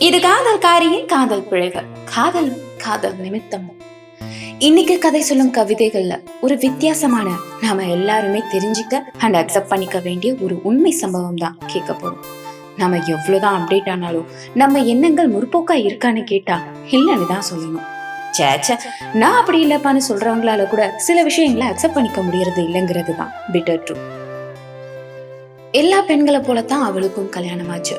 இது காதல்காரியின் காதல் பிழைகள், காதல் காதல் நிமித்தமும். இன்னைக்கு கதை சொல்லும் கவிதைகள்ல ஒரு வித்தியாசமான, நாம எல்லாருமே தெரிஞ்சுக்க அண்ட் அக்செப்ட் பண்ணிக்க வேண்டிய ஒரு உண்மை சம்பவம் தான் கேட்க போறோம். நம்ம எவ்வளவுதான் அப்டேட் ஆனாலும் நம்ம எண்ணங்கள் முற்போக்கா இருக்கான்னு கேட்டா இல்லைன்னு தான் சொல்லணும். சேச்ச நான் அப்படி இல்லப்பான்னு சொல்றவங்களால கூட சில விஷயங்களை அக்செப்ட் பண்ணிக்க முடியறது இல்லைங்கிறது தான் பிட்டர் ட்ரூ. எல்லா பெண்களை போலத்தான் அவளுக்கும் கல்யாணம் ஆச்சு.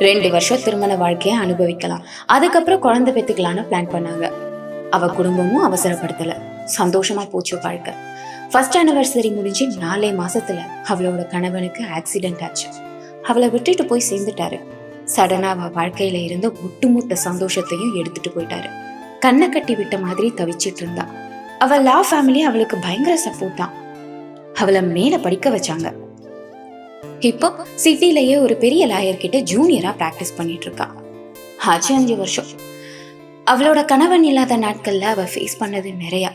2 வருஷம் திருமண வாழ்க்கைய அனுபவிக்கலாம், அதுக்கப்புறம் குழந்தை பெத்துக்கலான்னு பிளான் பண்ணாங்க. அவ குடும்பமும் அவசரப்படுத்தல, சந்தோஷமா போச்சு வாழ்க்கை. ஃபர்ஸ்ட் ஆனிவர்சரி முடிஞ்சு 4 மாசத்துல அவளோட கணவனுக்கு ஆக்சிடென்ட் ஆச்சு. அவளை விட்டுட்டு போய் சேர்ந்துட்டாரு. சடனா அவ வாழ்க்கையில இருந்த ஒட்டுமொத்த சந்தோஷத்தையும் எடுத்துட்டு போயிட்டாரு. கண்ணை கட்டி விட்ட மாதிரி தவிச்சிட்டு இருந்தா. அவ லா ஃபேமிலி அவளுக்கு பயங்கர சப்போர்ட் தான். அவளை மேல படிக்க வச்சாங்க. இப்போ சிட்டிலேயே ஒரு பெரிய லாயர் கிட்ட ஜூனியரா பிராக்டிஸ் பண்ணிட்டு இருக்கா. ஆச்சு 5 வருஷம். அவளோட கணவன் இல்லாத நாட்கள்ல அவ ஃபேஸ் பண்ணது நிறைய.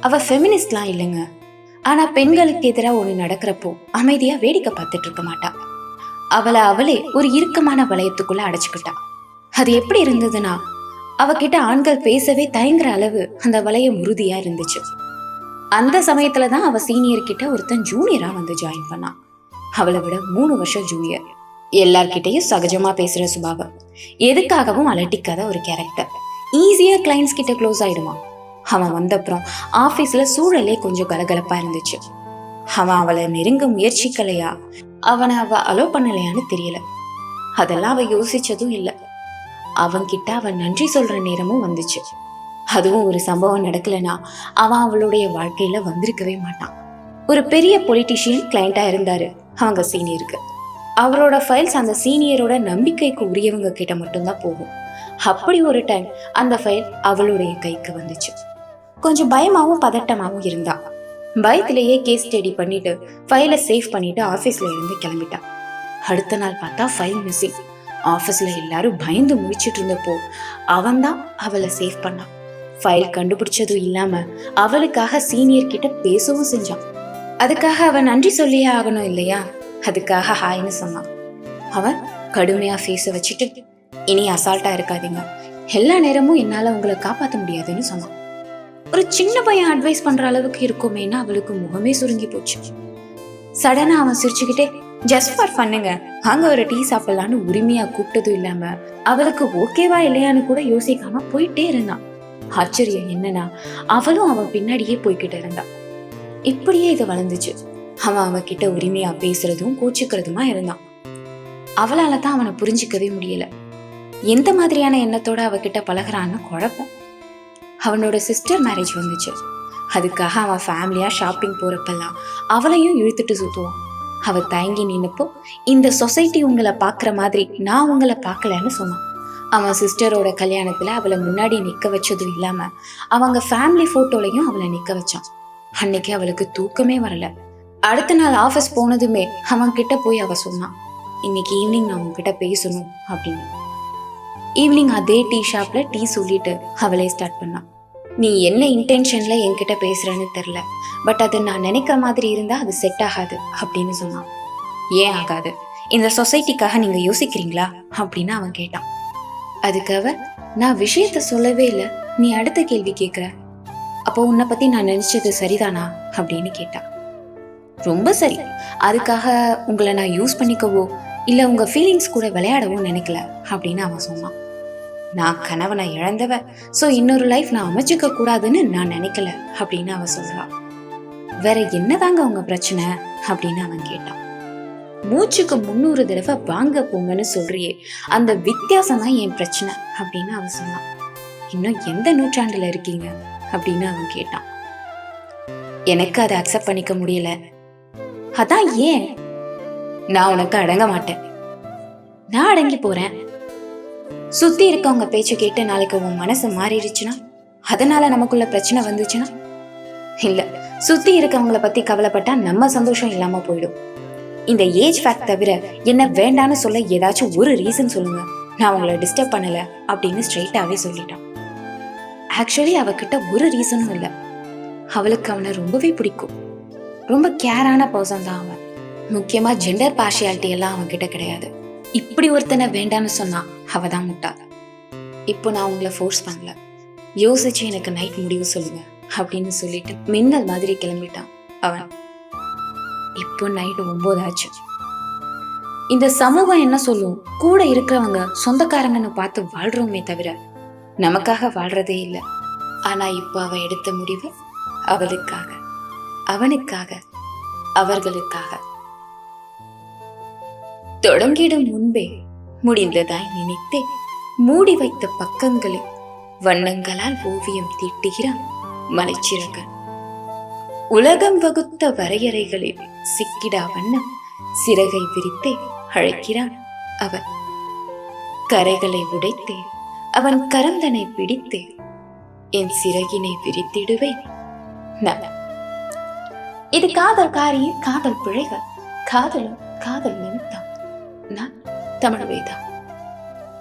அவ ஃபெமினிஸ்ட்லாம் இல்லைங்க, ஆனா பெண்களுக்கு எதிராக ஒண்ணு நடக்கிறப்போ அமைதியா வேடிக்கை பார்த்துட்டு இருக்க மாட்டா. அவளே ஒரு இறுக்கமான வளையத்துக்குள்ள அடைச்சுக்கிட்டா. அது எப்படி இருந்ததுன்னா, அவகிட்ட ஆண்கள் பேசவே தயங்குற அளவு அந்த வளையம் உறுதியா இருந்துச்சு. அந்த சமயத்துலதான் அவ சீனியர் கிட்ட ஒருத்தன் ஜூனியரா வந்து ஜாயின் பண்ணான். அவளை விட 3 வருஷம் ஜூனியர். எல்லார்கிட்டையும் சகஜமா பேசுற சுபாவம், எதுக்காகவும் அலட்டிக்காத ஒரு கேரக்டர். ஈஸியா கிளைண்ட்ஸ் கிட்ட க்ளோஸ் ஆயிடுவான். அவன் வந்தப்புறம் ஆபீஸ்ல சூழலே கொஞ்சம் கலகலப்பா இருந்துச்சு. அவன் அவளை நெருங்க முயற்சிக்கலையா, அவனை அவ அலோ பண்ணலையான்னு தெரியல. அதெல்லாம் அவ யோசிச்சதும் இல்ல. அவன்கிட்ட அவன் நன்றி சொல்ற நேரமும் வந்துச்சு. அதுவும் ஒரு சம்பவம் நடக்கலனா அவன் அவளுடைய வாழ்க்கையில வந்திருக்கவே மாட்டான். ஒரு பெரிய பொலிட்டிஷியன் கிளைண்டா இருந்தாரு அவங்க சீனியருக்கு. அவரோட ஃபைல்ஸ் அந்த சீனியரோட நம்பிக்கைக்கு உரியவங்க கிட்ட மட்டும்தான் போகும். அப்படி ஒரு டைம் அந்த ஃபைல் அவளுடைய கைக்கு வந்துச்சு. கொஞ்சம் பயமாவும் பதட்டமாவும் இருந்தா. பயத்திலேயே கேஸ் ஸ்டடி பண்ணிட்டு ஃபைலை சேவ் பண்ணிட்டு ஆபீஸ்ல இருந்து கிளம்பிட்டா. அடுத்த நாள் பார்த்தா ஃபைல் மிஸ்ஸிங். ஆபீஸ்ல எல்லாரும் பயந்து முடிச்சிட்டு இருந்தப்போ அவன் தான் அவளை சேவ் பண்ணான். ஃபைல் கண்டுபிடிச்சதும் இல்லாம அவளுக்காக சீனியர் கிட்ட பேசவும் செஞ்சான். அதுக்காக அவன் நன்றி சொல்லியே ஆகணும் இல்லையா? அதுக்காக ஹாய்னு சொன்னான். அவன் கடுமையா ஃபேஸ வச்சுட்டு, இனி அசால்ட்டா இருக்காதீங்க, எல்லா நேரமும் என்னால உங்களை காப்பாற்ற முடியாதுன்னு சொன்னான். ஒரு சின்ன பையன் அட்வைஸ் பண்ற அளவுக்கு இருக்குமேனா அவளுக்கு முகமே சுருங்கி போச்சு. சடனா அவன் சிரிச்சுக்கிட்டே, ஜஸ்ட் ஃபார் பண்ணுங்க, அங்க ஒரு டீ சாப்பிடலான்னு உரிமையா கூப்பிட்டதும் இல்லாம அவளுக்கு ஓகேவா இல்லையான்னு கூட யோசிக்காம போயிட்டே இருந்தான். ஆச்சரியம் என்னன்னா, அவளும் அவன் பின்னாடியே போய்கிட்டு இருந்தான். இப்படியே இது வளர்ந்துச்சு. அவன் அவகிட்ட உரிமையா பேசுறதும் கோச்சுக்கிறதுமா இருந்தான். அவளால தான் அவனை புரிஞ்சிக்கவே முடியல. எந்த மாதிரியான எண்ணத்தோட அவகிட்ட பழகிறான்னு குழப்பம். அவனோட சிஸ்டர் மேரேஜ் வந்துச்சு. அதுக்காக அவன் ஃபேமிலியா ஷாப்பிங் போறப்பெல்லாம் அவளையும் இழுத்துட்டு சுத்துவான். அவ தயங்கி நின்னப்போ, இந்த சொசைட்டி உங்களை பாக்குற மாதிரி நான் உங்களை பார்க்கலன்னு சொன்னான். அவன் சிஸ்டரோட கல்யாணத்துல அவளை முன்னாடி நிக்க வச்சதும் இல்லாம அவங்க ஃபேமிலி போட்டோலையும் அவளை நிக்க வச்சான். அன்னைக்கு அவளுக்கு தூக்கமே வரல. அடுத்த நாள் ஆபீஸ் போனதுமே அவன் கிட்ட போய் அவ சொன்னான், இன்னைக்கு ஈவினிங் நான் உன்கிட்ட பேசணும் அப்படின்னு. ஈவினிங் அதே டீ ஷாப்ல டீ சொல்லிட்டு அவளே ஸ்டார்ட் பண்ணான். நீ என்ன இன்டென்ஷன்ல என்கிட்ட பேசுறன்னு தெரியல, பட் அது நான் நினைக்கிற மாதிரி இருந்தா அது செட் ஆகாது அப்படின்னு சொன்னான். ஏன் ஆகாது? இந்த சொசைட்டிக்காக நீங்க யோசிக்கிறீங்களா அப்படின்னு அவன் கேட்டான். அதுக்கு அவ, நான் விஷயத்த சொல்லவே இல்லை, நீ அடுத்த கேள்வி கேட்கிற, அப்போ உன்னை பத்தி நான் நினைச்சது சரிதானா அப்படின்னு கேட்டா. ரொம்ப சரி, அதுக்காக உங்களை நான் யூஸ் பண்ணிக்கவோ இல்ல உங்க ஃபீலிங்ஸ் கூட விளையாடவோ நினைக்கல அப்படின்னு அவன் சொன்னான். நான் கணவனை இழந்தவ, சோ இன்னொரு லைஃப் நான் அமைச்சுக்க கூடாதுன்னு நான் நினைக்கல அப்படின்னு அவன் சொல்றான். வேற என்னதாங்க உங்க பிரச்சனை அப்படின்னு அவன் கேட்டான். மூச்சுக்கு 300 தடவை வாங்க போங்கன்னு சொல்றியே, அந்த வித்தியாசம் தான் என் பிரச்சனை அப்படின்னு அவன் சொன்னான். இன்னும் எந்த நூற்றாண்டுல இருக்கீங்க அப்படின்னு அவன் கேட்டான். எனக்கு அதை அக்செப்ட் பண்ணிக்க முடியல. அதான் ஏன்? நான் உனக்கு அடங்க மாட்டேன். நான் அடங்கி போறேன். சுத்தி இருக்கவங்க பேச்ச கேட்டு நாளைக்கு உன் மனசு மாறிடுச்சுன்னா, அதனால நமக்குள்ள பிரச்சனை வந்துச்சுன்னா, இல்ல, சுத்தி இருக்கவங்கள பத்தி கவலைப்பட்டா நம்ம சந்தோஷம் இல்லாம போயிடும். இந்த ஏஜ் ஃபேக்ட் தவிர என்ன வேண்டான்னு சொல்ல ஏதாச்சும் ஒரு ரீசன் சொல்லுங்க, நான் உங்களை டிஸ்டர்ப் பண்ணல அப்படின்னு ஸ்ட்ரெயிட்டாவே சொல்லிட்டான். ஆக்சுவலி அவகிட்ட ஒரு ரீசனும் இல்லை. அவளுக்கு அவனை ரொம்பவே பிடிக்கும். ரொம்ப கேரான பர்சன் தான் அவன். முக்கியமா ஜெண்டர் பார்ஷியாலிட்டி எல்லாம் அவன் கிட்ட கிடையாது. இப்படி ஒருத்தனை வேண்டான்னு சொன்னா அவதான் முட்டாள். இப்போ நான் உங்களை ஃபோர்ஸ் பண்ணல, யோசிச்சு எனக்கு நைட் முடிவு சொல்லுங்க அப்படின்னு சொல்லிட்டு மின்னல் மாதிரி கிளம்பிட்டான் அவன். இப்போ நைட்டு 9 ஆச்சு. இந்த சமூகம் என்ன சொல்லும், கூட இருக்கிறவங்க சொந்தக்காரங்கன்னு பார்த்து வாழ்றோமே தவிர நமக்காக வாழ்றதே இல்லை. ஆனா இப்போ அவ எடுத்த முடிவு அவளுக்காக, அவனுக்காக, அவர்களுக்காக. தொடங்கிடும் முன்பே முடிந்ததாய் நினைத்தே மூடி வைத்த பக்கங்களை வண்ணங்களால் ஓவியம் தீட்டுகிறான் மலைச்சிறகன். உலகம் வகுத்த வரையறைகளில் சிக்கிடா வண்ணம் சிறகை விரித்தே அழைக்கிறான் அவன். கரைகளை உடைத்தே அவன் கரந்தனை பிடித்தே என் சிறகினை விரித்திடுவேன் நான். இது காதல்காரியின் காதல் பிழைகள். காதலும் காதல் நிமித்தம். நான் தமிழ் வேதா.